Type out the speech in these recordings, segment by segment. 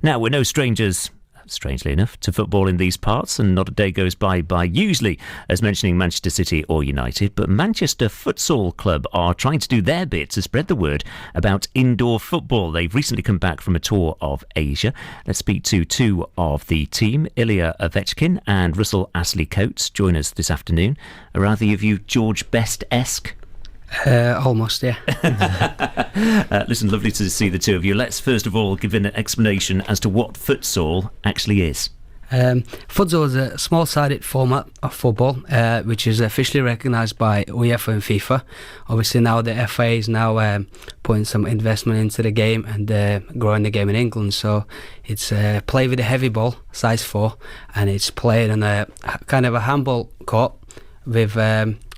Now, we're no strangers, strangely enough, to football in these parts, and not a day goes by usually as mentioning Manchester City or United, but Manchester Futsal Club are trying to do their bit to spread the word about indoor football. They've recently come back from a tour of Asia. Let's speak to two of the team, Ilya Ovechkin and Russel Astle Coates, join us this afternoon. Are either of you George Best-esque? Almost, yeah. Listen, lovely to see the two of you. Let's first of all give an explanation as to what futsal actually is. Futsal is a small-sided format of football, which is officially recognised by UEFA and FIFA. Obviously now the FA is now putting some investment into the game and growing the game in England. So it's played with a heavy ball, size 4, and it's played on a kind of a handball court with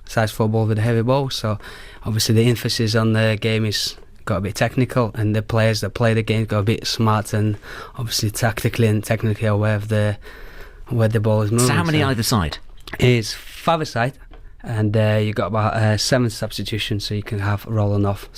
size 4 ball with a heavy ball. So obviously the emphasis on the game is got to be technical, and the players that play the game got to be smart and obviously tactically and technically aware of where the ball is moving. So how many either side? It's 5 side, and you got about 7 substitutions, so you can have rolling off.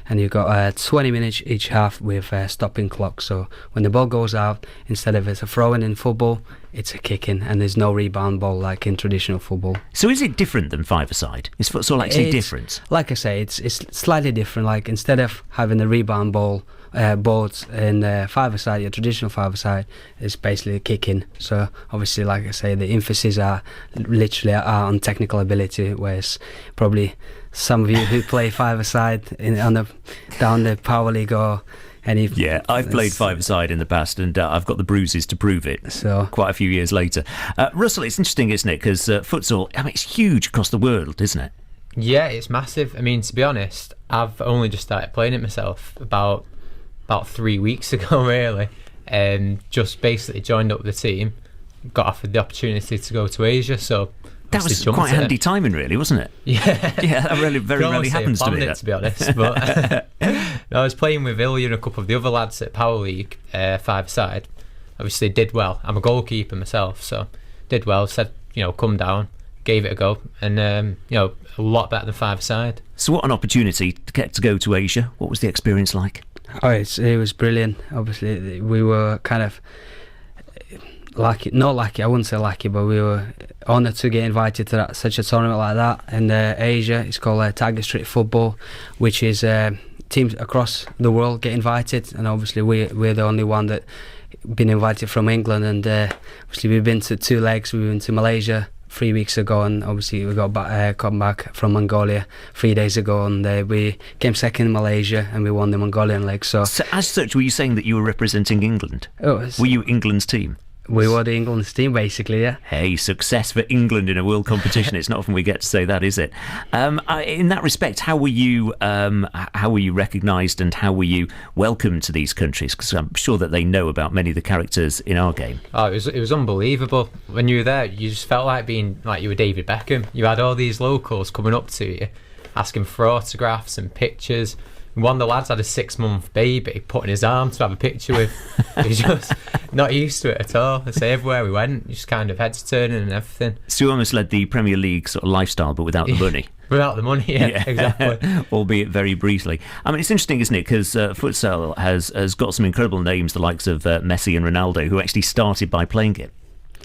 And you've got 20 minutes each half with stopping clock. So when the ball goes out, instead of it's a throw-in in football, it's a kick-in, and there's no rebound ball like in traditional football. So is it different than 5-a-side? Is futsal actually different? Like I say, it's slightly different. Like instead of having the rebound ball boards in 5-a-side, your traditional 5-a-side is basically a kick-in. So obviously, like I say, the emphasis are literally on technical ability, whereas probably some of you who play 5-a-side down the Power League or any... Yeah, I've played 5-a-side in the past, and I've got the bruises to prove it. So quite a few years later. Russell, it's interesting, isn't it? Because futsal, I mean, it's huge across the world, isn't it? Yeah, it's massive. I mean, to be honest, I've only just started playing it myself about 3 weeks ago, really. Just basically joined up with the team, got offered the opportunity to go to Asia, so that was quite handy timing, really, wasn't it? Yeah. Yeah, that really very rarely happens to me. To be honest, but I was playing with Ilya and a couple of the other lads at Power League 5-a-side. Obviously did well. I'm a goalkeeper myself, so did well. Said, come down, gave it a go, and a lot better than 5-a-side. So what an opportunity to get to go to Asia. What was the experience like? Oh, it was brilliant. Obviously, we were kind of not lucky, I wouldn't say lucky, but we were honoured to get invited to such a tournament like that in Asia. It's called Tiger Street Football, which is teams across the world get invited, and obviously we're the only one that been invited from England. And obviously we've been to 2 legs. We've been to Malaysia 3 weeks ago, and obviously we got come back from Mongolia 3 days ago, and we came second in Malaysia and we won the Mongolian leg. So as such, were you saying that you were representing England? Were you England's team? We were the England's team, basically, yeah. Hey, success for England in a world competition. It's not often we get to say that, is it? In that respect, how were you recognised, and how were you welcomed to these countries? Because I'm sure that they know about many of the characters in our game. Oh, it was unbelievable. When you were there, you just felt like being like you were David Beckham. You had all these locals coming up to you, asking for autographs and pictures. One of the lads had a 6-month baby put in his arm to have a picture with. He was just not used to it at all. I say everywhere we went, just kind of heads turning and everything. So you almost led the Premier League sort of lifestyle, but without the money. Without the money, yeah. Exactly. Albeit very briefly. I mean, it's interesting, isn't it? Because futsal has got some incredible names, the likes of Messi and Ronaldo, who actually started by playing it.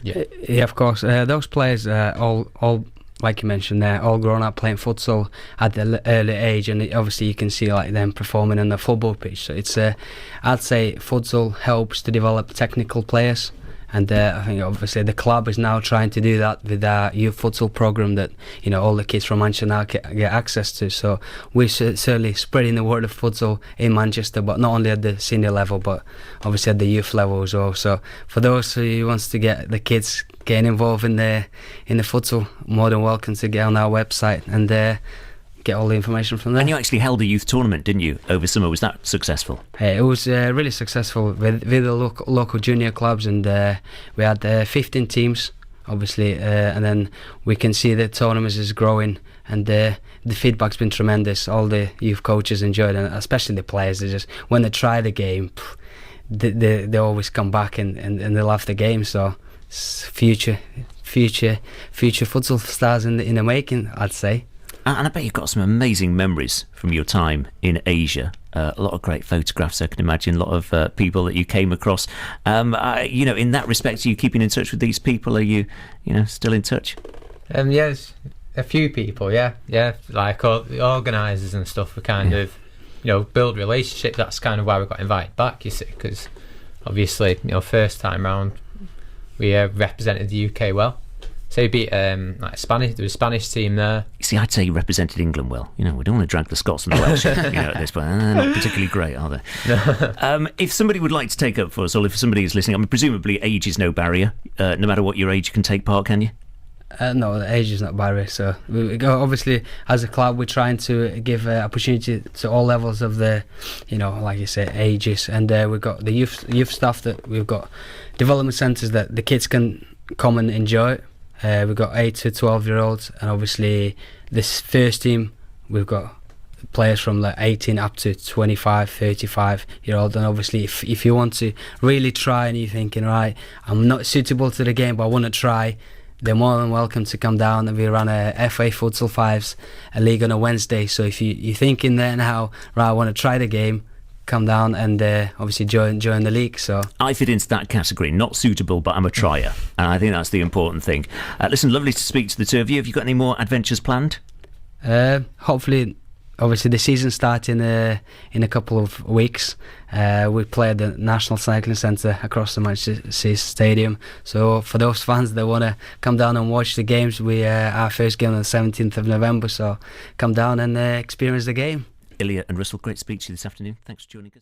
Yeah, of course. Those players all like you mentioned, they're all grown up playing futsal at the early age, and obviously you can see like them performing on the football pitch. So it's I'd say futsal helps to develop technical players, and I think obviously the club is now trying to do that with our youth futsal program that all the kids from Manchester now get access to. So we're certainly spreading the word of futsal in Manchester, but not only at the senior level, but obviously at the youth level as well. So for those who wants to get the kids getting involved in the futsal, more than welcome to get on our website and get all the information from there. And you actually held a youth tournament, didn't you, over summer? Was that successful? It was really successful with the local junior clubs, and we had 15 teams, obviously, and then we can see the tournament is growing, and the feedback's been tremendous. All the youth coaches enjoyed it, and especially the players. They just, when they try the game, they always come back and they love the game. So future futsal stars in the making, I'd say. And I bet you've got some amazing memories from your time in Asia. A lot of great photographs, I can imagine. A lot of people that you came across. In that respect, are you keeping in touch with these people? Are you still in touch? Yes, a few people. Yeah. Like all the organisers and stuff. We kind of, build relationships. That's kind of why we got invited back. You see, because obviously, first time round, we represented the UK well. So he beat Spanish. There was a Spanish team there. You see, I'd say he represented England well. We don't want to drag the Scots and the Welsh at this point. They're not particularly great, are they? If somebody would like to take up Futsal, if somebody is listening, presumably age is no barrier. No matter what your age, you can take part, can you? No, the age is not barrier. So we go, obviously, as a club, we're trying to give opportunity to all levels of the, like you say, ages. And we've got the youth stuff that we've got development centres that the kids can come and enjoy. We've got 8 to 12-year-olds, and obviously this first team, we've got players from like 18 up to 25, 35-year-old. And obviously if you want to really try and you're thinking, right, I'm not suitable to the game, but I want to try, they're more than welcome to come down. And we run a FA Futsal 5s, a league on a Wednesday. So if you're thinking there now, right, I want to try the game, come down and obviously join the league. So I fit into that category, not suitable, but I'm a trier, and I think that's the important thing. Listen, lovely to speak to the two of you. Have you got any more adventures planned? Hopefully, obviously the season starting in a couple of weeks. We play at the National Cycling Centre across the Manchester Stadium. So for those fans that want to come down and watch the games, our first game on the 17th of November. So come down and experience the game. Ilya and Russell, great to speak to you this afternoon. Thanks for joining us.